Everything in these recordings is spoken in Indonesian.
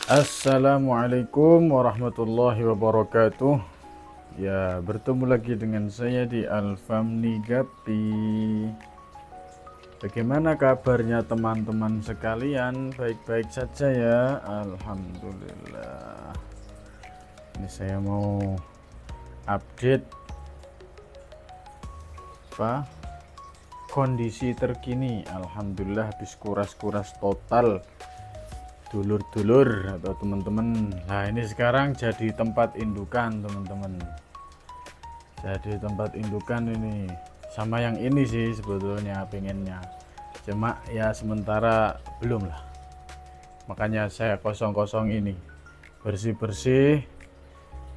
Assalamualaikum warahmatullahi wabarakatuh. Ya, bertemu lagi dengan saya di Alfamni Gapi. Bagaimana kabarnya teman-teman sekalian? Baik-baik saja ya, alhamdulillah. Ini saya mau update kondisi terkini. Alhamdulillah habis kuras-kuras total dulur-dulur atau teman-teman. Nah, ini sekarang jadi tempat indukan teman-teman, jadi tempat indukan ini sama yang ini sih sebetulnya pengennya, cuma ya sementara belum lah, makanya saya kosong-kosong ini, bersih-bersih.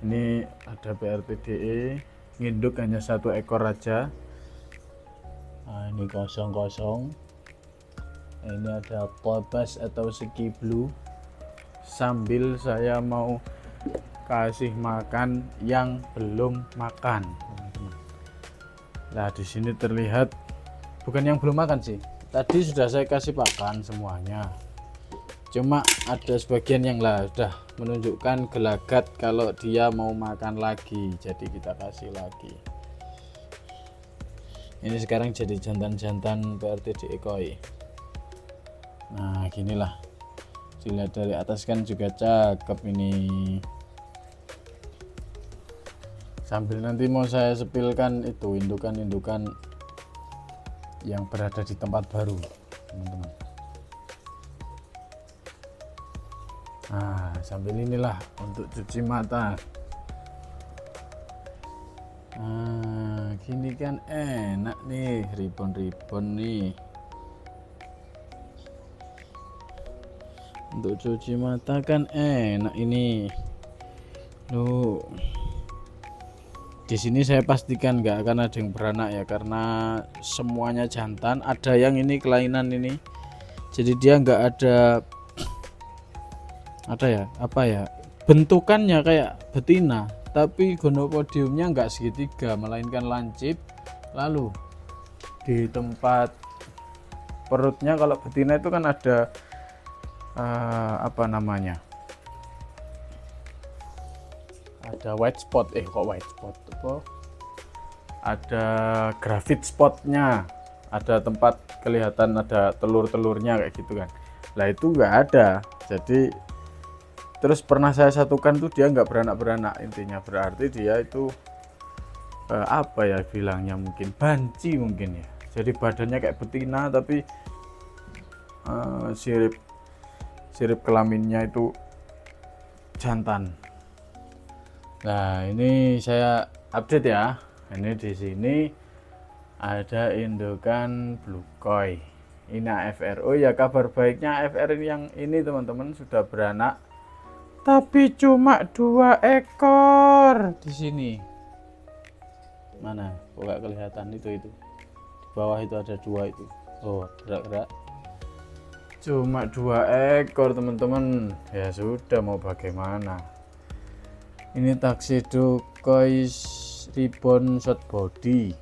Ini ada PRTDE, nginduk hanya 1 ekor aja. Nah, ini kosong-kosong. Ini ada tobas atau ski blue, sambil saya mau kasih makan yang belum makan, teman-teman. Nah, di sini terlihat bukan yang belum makan sih, tadi sudah saya kasih pakan semuanya, cuma ada sebagian yang lah sudah menunjukkan gelagat kalau dia mau makan lagi, jadi kita kasih lagi. Ini sekarang jadi jantan-jantan PRTDE koi. Nah, ginilah, dilihat dari atas kan juga cakep ini. Sambil nanti mau saya sepilkan itu indukan-indukan yang berada di tempat baru, teman-teman. Nah, sambil inilah untuk cuci mata. Nah, gini kan enak nih, ribon-ribon nih. Untuk cuci mata kan enak ini. Loh. Di sini saya pastikan nggak akan ada yang beranak ya, karena semuanya jantan. Ada yang ini kelainan ini. Jadi dia nggak ada ya, apa ya? Bentukannya kayak betina, tapi gonopodiumnya nggak segitiga, melainkan lancip. Lalu di tempat perutnya kalau betina itu kan ada apa namanya, ada white spot, kok white spot apa, ada gravid spotnya, ada tempat kelihatan ada telur-telurnya kayak gitu kan. Lah itu nggak ada, jadi terus pernah saya satukan tuh dia nggak beranak-beranak, intinya berarti dia itu apa ya bilangnya, mungkin banci mungkin ya, jadi badannya kayak betina tapi sirip kelaminnya itu jantan. Nah, ini saya update ya. Ini di sini ada indukan blue koi. Ini AFR. Oh ya, kabar baiknya AFR yang ini teman-teman sudah beranak, tapi cuma 2 ekor di sini. Mana? Kok nggak kelihatan itu? Di bawah itu ada 2 itu. Oh, gerak-gerak. Cuma 2 ekor teman-teman. Ya sudah, mau bagaimana. Ini tuxedo koi ribbon short body.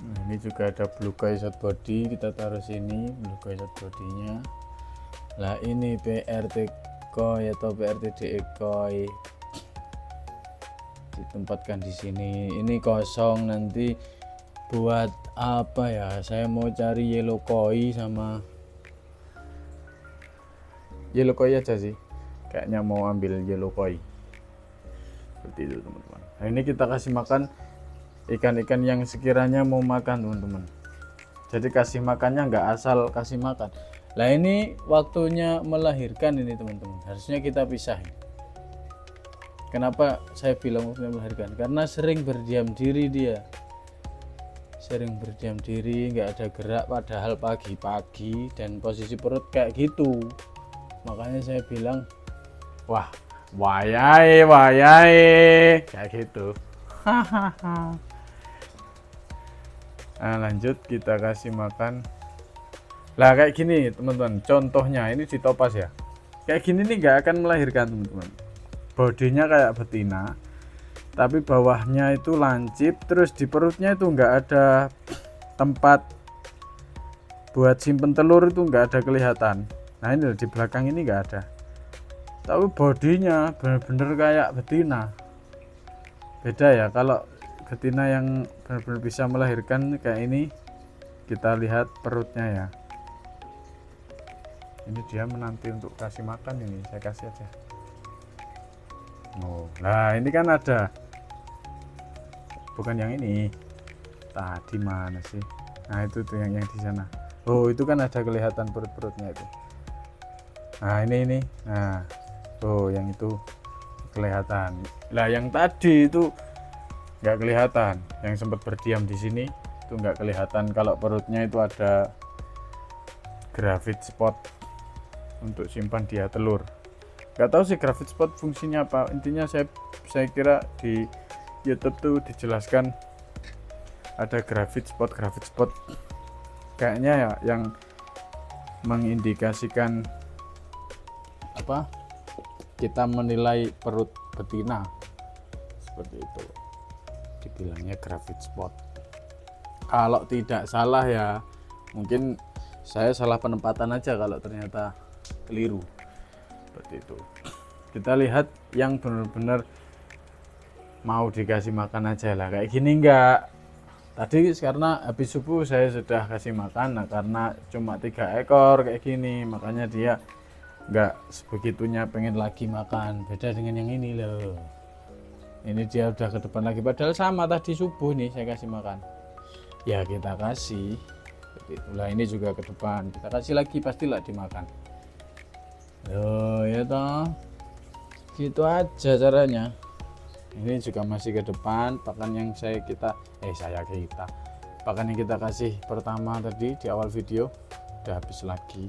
Nah, ini juga ada blue koi short body, kita taruh sini blue koi short bodinya. Lah ini PRT koi atau PRTDE koi ditempatkan di sini. Ini kosong, nanti buat apa ya, saya mau cari yellow koi sama yellow koi aja sih, kayaknya mau ambil yellow koi seperti itu teman-teman. Nah, ini kita kasih makan ikan-ikan yang sekiranya mau makan teman-teman, jadi kasih makannya nggak asal kasih makan. Lah ini waktunya melahirkan ini teman-teman, harusnya kita pisahin. Kenapa saya bilang waktunya melahirkan? Karena sering berdiam diri, dia sering berdiam diri, nggak ada gerak, padahal pagi-pagi dan posisi perut kayak gitu. Makanya saya bilang, wah, wayai kayak gitu. Nah, lanjut kita kasih makan. Lah kayak gini teman-teman, contohnya ini di topas ya, kayak gini nih nggak akan melahirkan teman-teman. Bodinya kayak betina, tapi bawahnya itu lancip, terus di perutnya itu nggak ada tempat buat simpen telur itu nggak ada kelihatan. Nah ini di belakang ini nggak ada, tapi bodinya bener-bener kayak betina. Beda ya, kalau betina yang benar-benar bisa melahirkan kayak ini, kita lihat perutnya ya. Ini dia menanti untuk kasih makan, ini saya kasih aja. Oh, nah ini kan ada, bukan yang ini tadi, mana sih? Nah itu tuh yang di sana. Oh itu kan ada kelihatan perut-perutnya itu. Nah ini nah tuh yang itu kelihatan. Lah yang tadi itu nggak kelihatan, yang sempat berdiam di sini itu nggak kelihatan kalau perutnya itu ada gravid spot untuk simpan dia telur. Nggak tahu sih gravid spot fungsinya apa, intinya saya kira di YouTube tuh dijelaskan ada gravid spot kayaknya ya, yang mengindikasikan apa, kita menilai perut betina seperti itu, dibilangnya gravid spot. Kalau tidak salah ya, mungkin saya salah penempatan aja kalau ternyata keliru seperti itu. Kita lihat yang benar-benar mau dikasih makan aja lah, kayak gini enggak. Tadi karena habis subuh saya sudah kasih makan, nah karena cuma 3 ekor kayak gini, makanya dia enggak sebegitunya pengen lagi makan. Beda dengan yang ini loh, ini dia udah ke depan lagi, padahal sama tadi subuh nih saya kasih makan. Ya kita kasih itulah, ini juga ke depan kita kasih lagi, pastilah dimakan. Loh ya toh, gitu aja caranya. Ini juga masih ke depan, pakan yang pakan yang kita kasih pertama tadi di awal video udah habis lagi.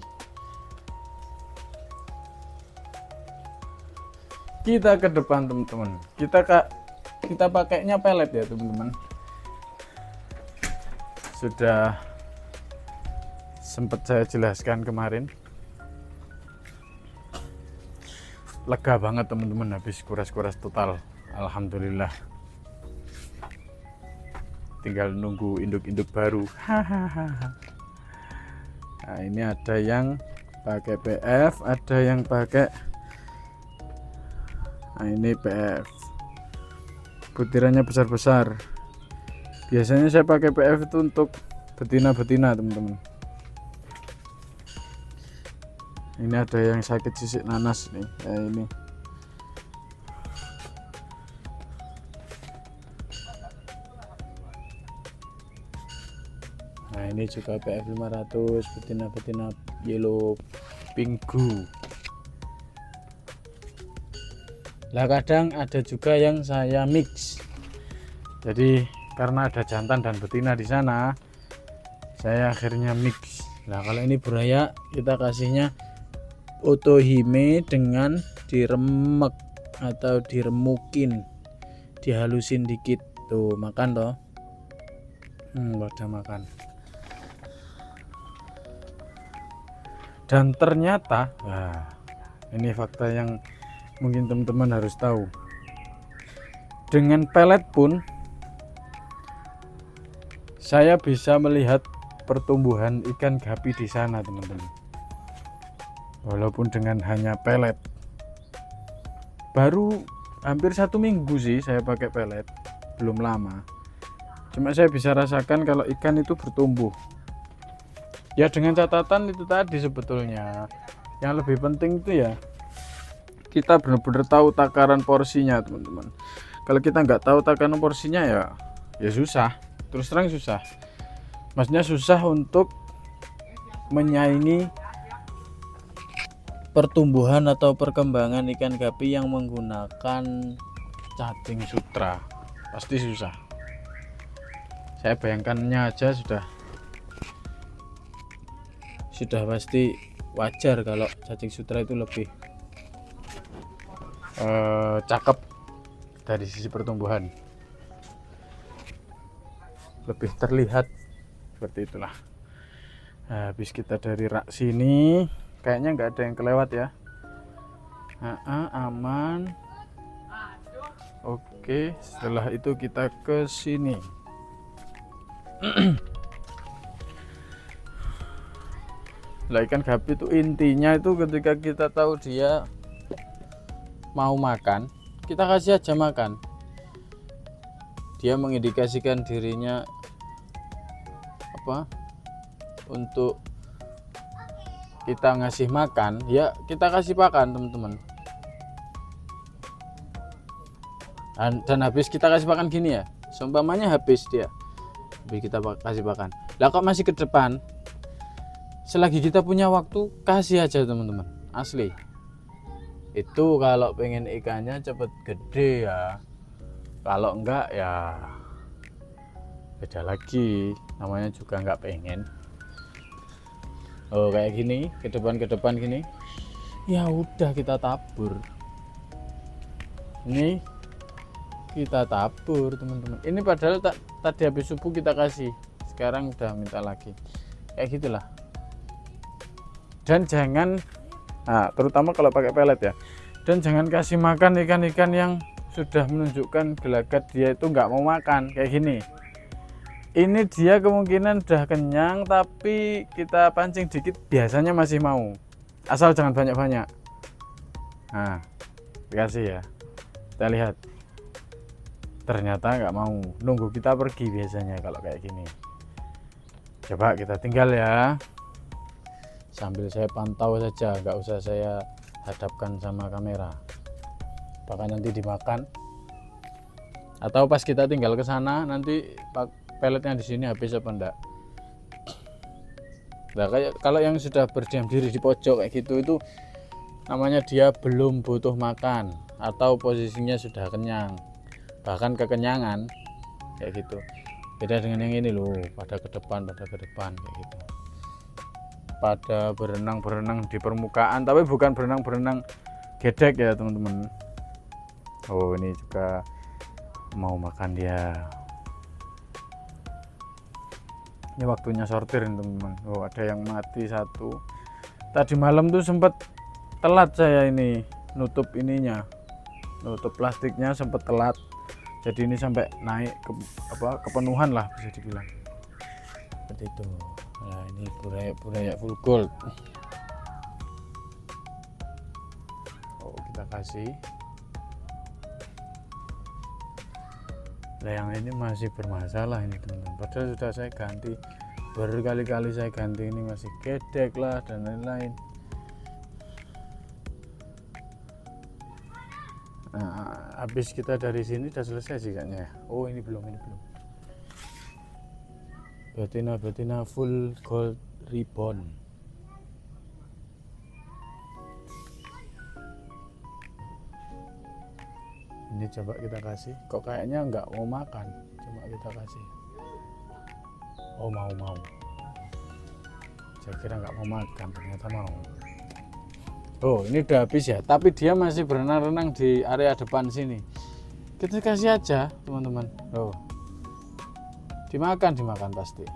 Kita ke depan teman-teman, kita pakainya pelet ya teman-teman. Sudah sempat saya jelaskan kemarin, lega banget teman-teman habis kuras-kuras total. Alhamdulillah, tinggal nunggu induk-induk baru. Nah ini ada yang pakai PF, ada yang pakai, nah ini PF, butirannya besar-besar. Biasanya saya pakai PF itu untuk betina-betina teman-teman. Ini ada yang sakit sisik nanas nih, ini. Nah ini juga PF 500, betina-betina yellow pinggu. Lah kadang ada juga yang saya mix, jadi karena ada jantan dan betina di sana, saya akhirnya mix. Nah kalau ini buraya kita kasihnya otohime dengan diremek atau diremukin, dihalusin dikit tuh, makan toh. Udah makan. Dan ternyata, nah, ini fakta yang mungkin teman-teman harus tahu, dengan pelet pun saya bisa melihat pertumbuhan ikan gapi di sana teman-teman, walaupun dengan hanya pelet. Baru hampir 1 minggu sih saya pakai pelet, belum lama, cuma saya bisa rasakan kalau ikan itu bertumbuh. Ya dengan catatan itu tadi, sebetulnya yang lebih penting itu ya kita benar-benar tahu takaran porsinya teman-teman. Kalau kita nggak tahu takaran porsinya ya susah, terus terang susah, maksudnya susah untuk menyaingi pertumbuhan atau perkembangan ikan gapi yang menggunakan cacing sutra. Pasti susah, saya bayangkannya aja sudah pasti wajar kalau cacing sutra itu lebih cakep dari sisi pertumbuhan, lebih terlihat seperti itulah. Nah, habis kita dari rak sini kayaknya nggak ada yang kelewat ya. Aman. Oke, setelah itu kita ke sini. Lah ikan gapi itu intinya itu ketika kita tahu dia mau makan, kita kasih aja makan. Dia mengindikasikan dirinya apa? Untuk kita ngasih makan, ya kita kasih makan, teman-teman. Dan habis kita kasih makan gini ya, seumpamanya habis dia, habis kita kasih makan. Lah kok masih ke depan? Selagi kita punya waktu, kasih aja teman-teman, asli. Itu kalau pengen ikannya cepet gede ya. Kalau enggak ya beda lagi, namanya juga enggak pengen. Oh kayak gini, ke depan gini. Ya udah kita tabur. Ini kita tabur teman-teman. Ini padahal tadi habis subuh kita kasih, sekarang udah minta lagi. Kayak gitulah. Dan jangan, nah, terutama kalau pakai pelet ya. Dan jangan kasih makan ikan-ikan yang sudah menunjukkan gelagat dia itu nggak mau makan kayak gini. Ini dia kemungkinan udah kenyang, tapi kita pancing dikit biasanya masih mau. Asal jangan banyak-banyak. Nah, dikasih ya. Kita lihat. Ternyata nggak mau, nunggu kita pergi biasanya kalau kayak gini. Coba kita tinggal ya, sambil saya pantau saja, nggak usah saya hadapkan sama kamera. Apakah nanti dimakan atau pas kita tinggal ke sana nanti peletnya di sini habis apa enggak. Nah, kayak kalau yang sudah berdiam diri di pojok kayak gitu, itu namanya dia belum butuh makan atau posisinya sudah kenyang, bahkan kekenyangan kayak gitu. Beda dengan yang ini loh, pada ke depan kayak gitu. Pada berenang di permukaan, tapi bukan berenang gedek ya teman-teman. Oh ini juga mau makan dia. Ini waktunya sortir teman-teman. Oh ada yang mati satu. Tadi malam tuh sempat telat saya ini nutup ininya, nutup plastiknya sempat telat. Jadi ini sampai naik ke kepenuhan lah bisa dibilang. Seperti itu. Nah ini burayak full gold. Oh kita kasih. Nah yang ini masih bermasalah ini teman-teman. Padahal sudah saya ganti berkali-kali, saya ganti, ini masih gedek lah dan lain-lain. Nah, habis kita dari sini udah selesai sih kayaknya. Oh ini belum. Betina full gold ribbon. Ini coba kita kasih. Kok kayaknya nggak mau makan. Coba kita kasih. Oh mau. Saya kira nggak mau makan, ternyata mau. Oh ini udah habis ya, tapi dia masih berenang-renang di area depan sini. Kita kasih aja teman-teman. Oh dimakan pasti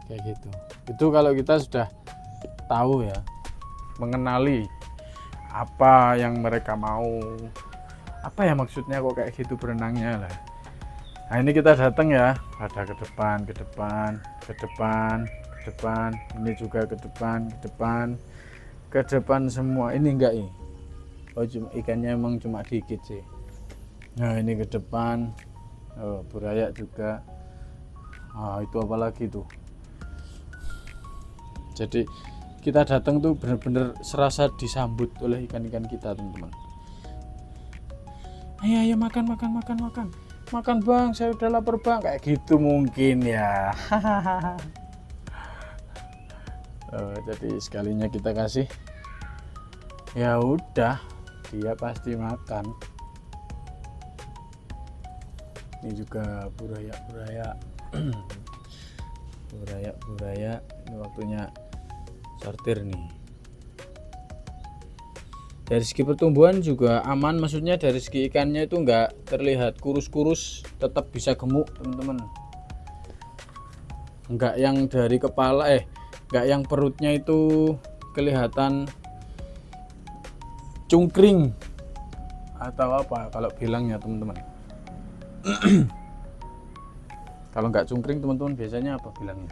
kayak gitu. Itu kalau kita sudah tahu ya, mengenali apa yang mereka mau, apa ya maksudnya kok kayak gitu berenangnya lah. Nah ini kita datang ya, ada ke depan, ini juga ke depan semua. Ini enggak ini. Oh cuma ikannya emang cuma dikit sih. Nah ini ke depan. Oh burayak juga. Ah itu apalagi tuh. Jadi kita datang tuh bener-bener serasa disambut oleh ikan-ikan kita teman-teman. Ayo makan bang, saya udah lapar bang, kayak gitu mungkin ya. Jadi sekalinya kita kasih, ya udah dia pasti makan. Ini juga burayak ini waktunya sortir nih. Dari segi pertumbuhan juga aman, maksudnya dari segi ikannya itu enggak terlihat kurus-kurus, tetap bisa gemuk teman-teman. Enggak yang dari kepala enggak yang perutnya itu kelihatan cungkring atau apa kalau bilangnya teman-teman. Kalau enggak cungkring teman-teman biasanya apa bilangnya?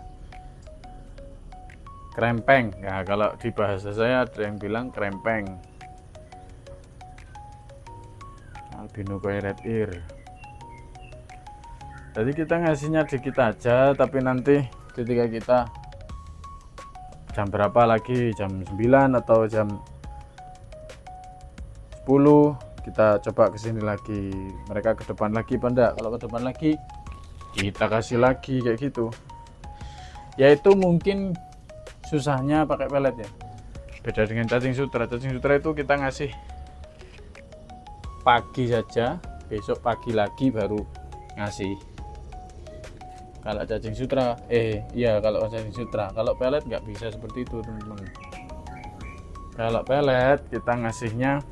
krempeng. Nah, kalau di bahasa saya ada yang bilang krempeng. Albino koi red ear. Jadi kita ngasihnya dikit aja, tapi nanti ketika kita jam berapa lagi, jam 9 atau jam 10, kita coba kesini lagi. Mereka ke depan lagi apa enggak? Kalau ke depan lagi kita kasih lagi kayak gitu. Yaitu mungkin susahnya pakai pelet ya. Beda dengan cacing sutra. Cacing sutra itu kita ngasih pagi saja, besok pagi lagi baru ngasih. Kalau cacing sutra, kalau cacing sutra, kalau pelet nggak bisa seperti itu teman-teman. Kalau pelet kita ngasihnya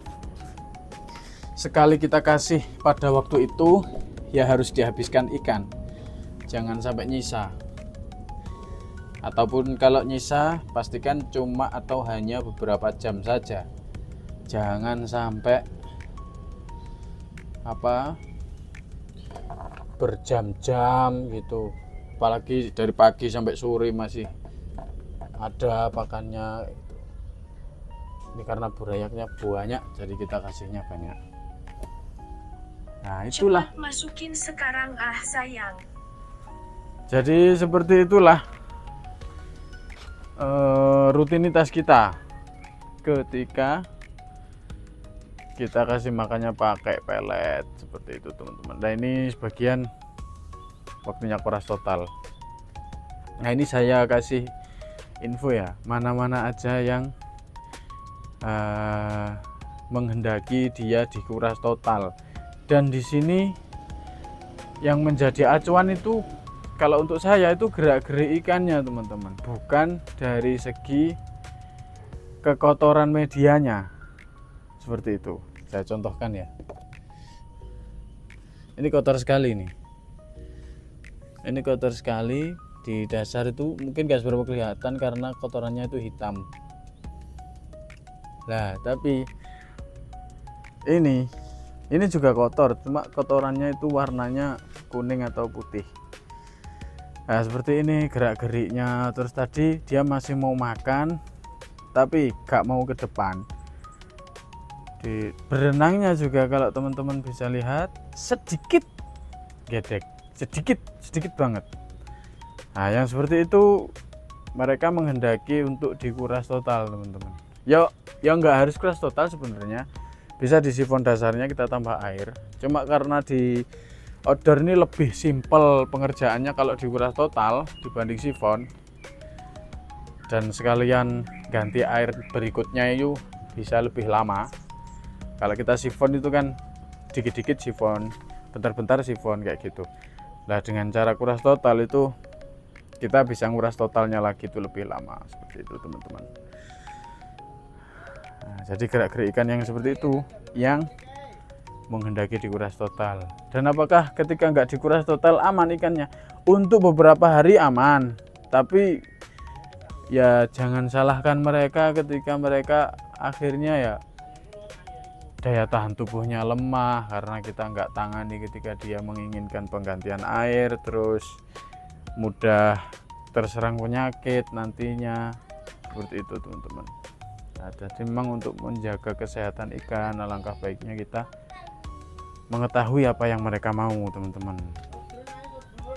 sekali kita kasih pada waktu itu ya harus dihabiskan ikan, jangan sampai nyisa. Ataupun kalau nyisa pastikan cuma atau hanya beberapa jam saja, jangan sampai berjam-jam gitu, apalagi dari pagi sampai sore masih ada pakannya gitu. Ini karena burayaknya banyak jadi kita kasihnya banyak. Nah itulah, cepat masukin sekarang sayang. jadi seperti itulah rutinitas kita ketika kita kasih makannya pakai pelet seperti itu teman-teman. Nah ini sebagian waktunya kuras total. Nah ini saya kasih info ya, mana-mana aja yang menghendaki dia dikuras total. Dan di sini yang menjadi acuan itu kalau untuk saya itu gerak-gerik ikannya teman-teman, bukan dari segi kekotoran medianya. Seperti itu, saya contohkan ya. Ini kotor sekali nih. Ini kotor sekali, di dasar itu mungkin gak seberapa kelihatan karena kotorannya itu hitam. Nah, tapi ini juga kotor, cuma kotorannya itu warnanya kuning atau putih. Nah, seperti ini gerak-geriknya. Terus tadi dia masih mau makan, tapi gak mau ke depan. Di berenangnya juga kalau teman-teman bisa lihat sedikit gedek, sedikit banget. Nah yang seperti itu mereka menghendaki untuk dikuras total teman-teman. Ya nggak harus kuras total sebenarnya, bisa di sifon dasarnya kita tambah air. Cuma karena di outdoor ini lebih simpel pengerjaannya kalau dikuras total dibanding sifon, dan sekalian ganti air berikutnya itu bisa lebih lama. Kalau kita sifon itu kan dikit-dikit sifon, bentar-bentar sifon kayak gitu. Nah dengan cara kuras total itu kita bisa nguras totalnya lagi itu lebih lama, seperti itu teman-teman. Nah, jadi gerak-gerik ikan yang seperti itu yang menghendaki dikuras total. Dan apakah ketika nggak dikuras total aman ikannya? Untuk beberapa hari aman, tapi ya jangan salahkan mereka ketika mereka akhirnya ya daya tahan tubuhnya lemah karena kita nggak tangani ketika dia menginginkan penggantian air, terus mudah terserang penyakit nantinya, seperti itu teman-teman. Nah, jadi memang untuk menjaga kesehatan ikan alangkah baiknya kita mengetahui apa yang mereka mau teman-teman.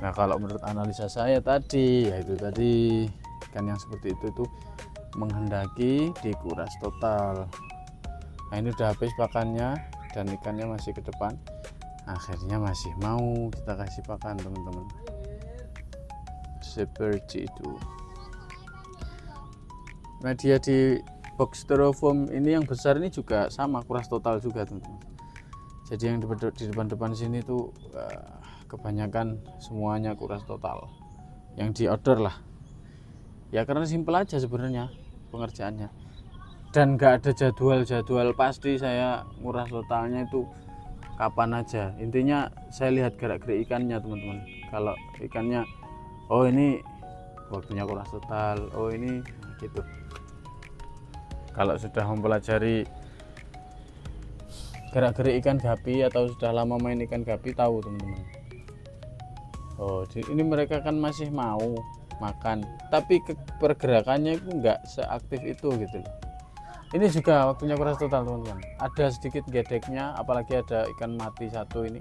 Nah kalau menurut analisa saya tadi, yaitu tadi ikan yang seperti itu menghendaki dikuras total. Nah ini udah habis pakannya dan ikannya masih ke depan, akhirnya masih mau kita kasih pakan teman-teman, seperti itu. Nah dia di box styrofoam ini yang besar ini juga sama kuras total juga teman-teman. Jadi yang di depan-depan sini tuh kebanyakan semuanya kuras total, yang di outdoor lah ya, karena simpel aja sebenarnya pengerjaannya. Dan nggak ada jadwal pasti saya nguras totalnya itu kapan aja. Intinya saya lihat gerak-gerik ikannya teman-teman. Kalau ikannya oh ini waktunya kuras total, oh ini gitu. Kalau sudah mempelajari gerak-gerik ikan gapi atau sudah lama main ikan gapi tahu teman-teman. Oh, ini mereka kan masih mau makan, tapi pergerakannya itu nggak seaktif itu gitu loh. Ini juga waktunya kuras total teman-teman. Ada sedikit gedeknya, apalagi ada ikan mati satu ini.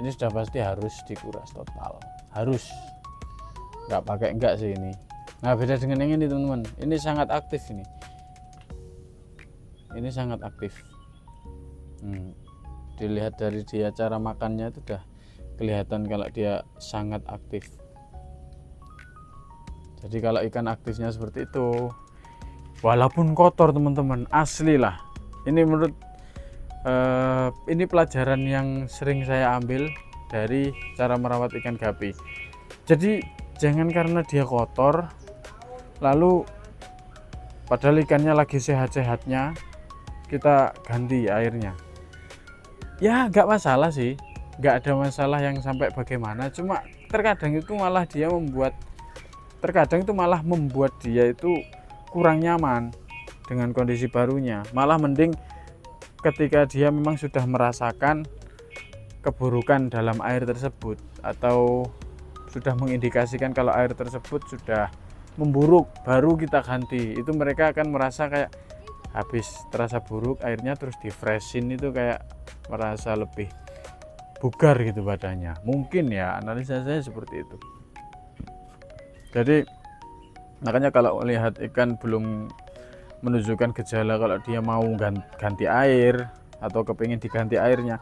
Ini sudah pasti harus dikuras total. Harus. Nggak pakai enggak sih ini. Nah, beda dengan yang ini teman-teman. Ini sangat aktif ini. Ini sangat aktif. Dilihat dari dia cara makannya itu udah kelihatan kalau dia sangat aktif. Jadi kalau ikan aktifnya seperti itu, walaupun kotor teman-teman, asli lah. Ini menurut ini pelajaran yang sering saya ambil dari cara merawat ikan gapi. Jadi jangan karena dia kotor lalu padahal ikannya lagi sehat-sehatnya kita ganti airnya. Ya nggak masalah sih, nggak ada masalah yang sampai bagaimana, cuma terkadang itu malah membuat dia itu kurang nyaman dengan kondisi barunya. Malah mending ketika dia memang sudah merasakan keburukan dalam air tersebut atau sudah mengindikasikan kalau air tersebut sudah memburuk, baru kita ganti. Itu mereka akan merasa kayak habis terasa buruk airnya, terus di freshin itu kayak merasa lebih bugar gitu badannya. Mungkin ya, analisa saya seperti itu. Jadi makanya kalau lihat ikan belum menunjukkan gejala kalau dia mau ganti air atau kepingin diganti airnya,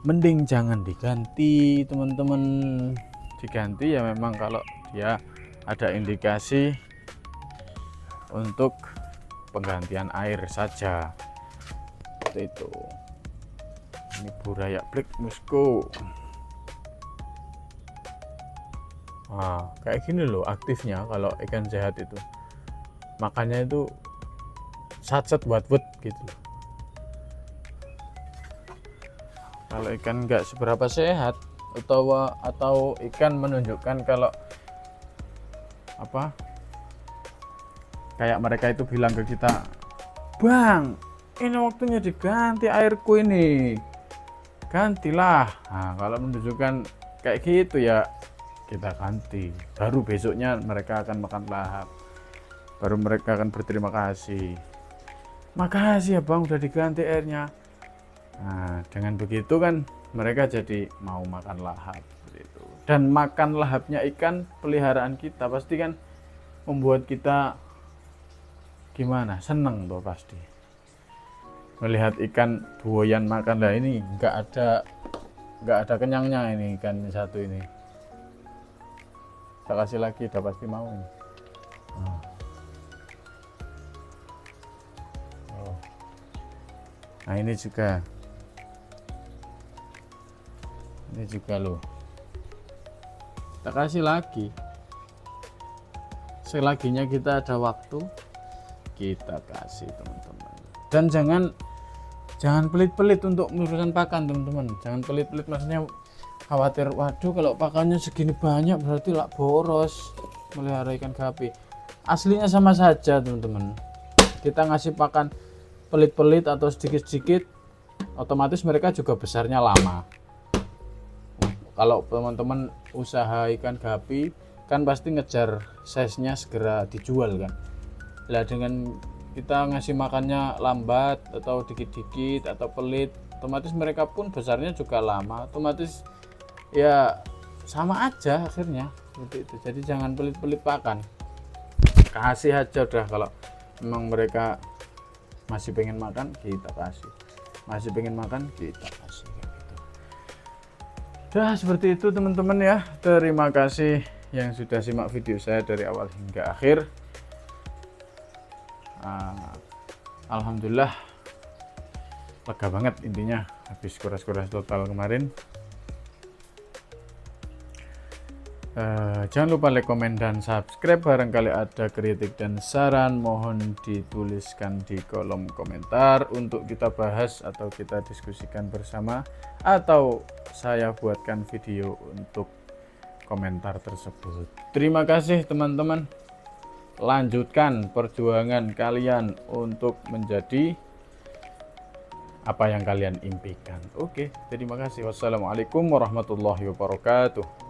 mending jangan diganti teman-teman. Diganti ya memang kalau dia ada indikasi untuk penggantian air saja, seperti itu. Ini burayak blik musko. Nah, kayak gini loh aktifnya kalau ikan sehat itu, makannya itu sacet buat gitu. Kalau ikan nggak seberapa sehat atau ikan menunjukkan kalau apa, kayak mereka itu bilang ke kita, bang ini waktunya diganti airku ini, gantilah. Nah, kalau menunjukkan kayak gitu ya kita ganti, baru besoknya mereka akan makan lahap, baru mereka akan berterima kasih, makasih ya bang udah diganti airnya. Nah, dengan begitu kan mereka jadi mau makan lahap seperti itu. Dan makan lahapnya ikan peliharaan kita pasti kan membuat kita gimana, seneng tuh pasti melihat ikan buoyan makan. Lah ini nggak ada kenyangnya ini ikan satu ini. Saya kasih lagi udah pasti mau ini. Nah ini juga loh, kita kasih lagi selaginya kita ada waktu, kita kasih teman-teman. Dan jangan pelit-pelit untuk urusan pakan teman-teman. Jangan pelit-pelit, maksudnya khawatir waduh kalau pakannya segini banyak berarti lah boros melihara ikan gapi. Aslinya sama saja teman-teman, kita ngasih pakan pelit-pelit atau sedikit-sedikit otomatis mereka juga besarnya lama. Kalau teman-teman usaha ikan gapi kan pasti ngejar size-nya segera dijual kan. Lah dengan kita ngasih makannya lambat atau dikit-dikit atau pelit, otomatis mereka pun besarnya juga lama, otomatis ya sama aja akhirnya seperti itu. Jadi jangan pelit-pelit pakan, kasih aja udah. Kalau memang mereka masih pengen makan kita kasih, masih pengen makan kita kasih gitu. Udah seperti itu teman-teman ya. Terima kasih yang sudah simak video saya dari awal hingga akhir. Alhamdulillah lega banget intinya habis kuras-kuras total kemarin. Jangan lupa like, komen, dan subscribe. Barangkali ada kritik dan saran mohon dituliskan di kolom komentar untuk kita bahas atau kita diskusikan bersama, atau saya buatkan video untuk komentar tersebut. Terima kasih teman-teman, lanjutkan perjuangan kalian untuk menjadi apa yang kalian impikan. Oke, terima kasih. Wassalamualaikum warahmatullahi wabarakatuh.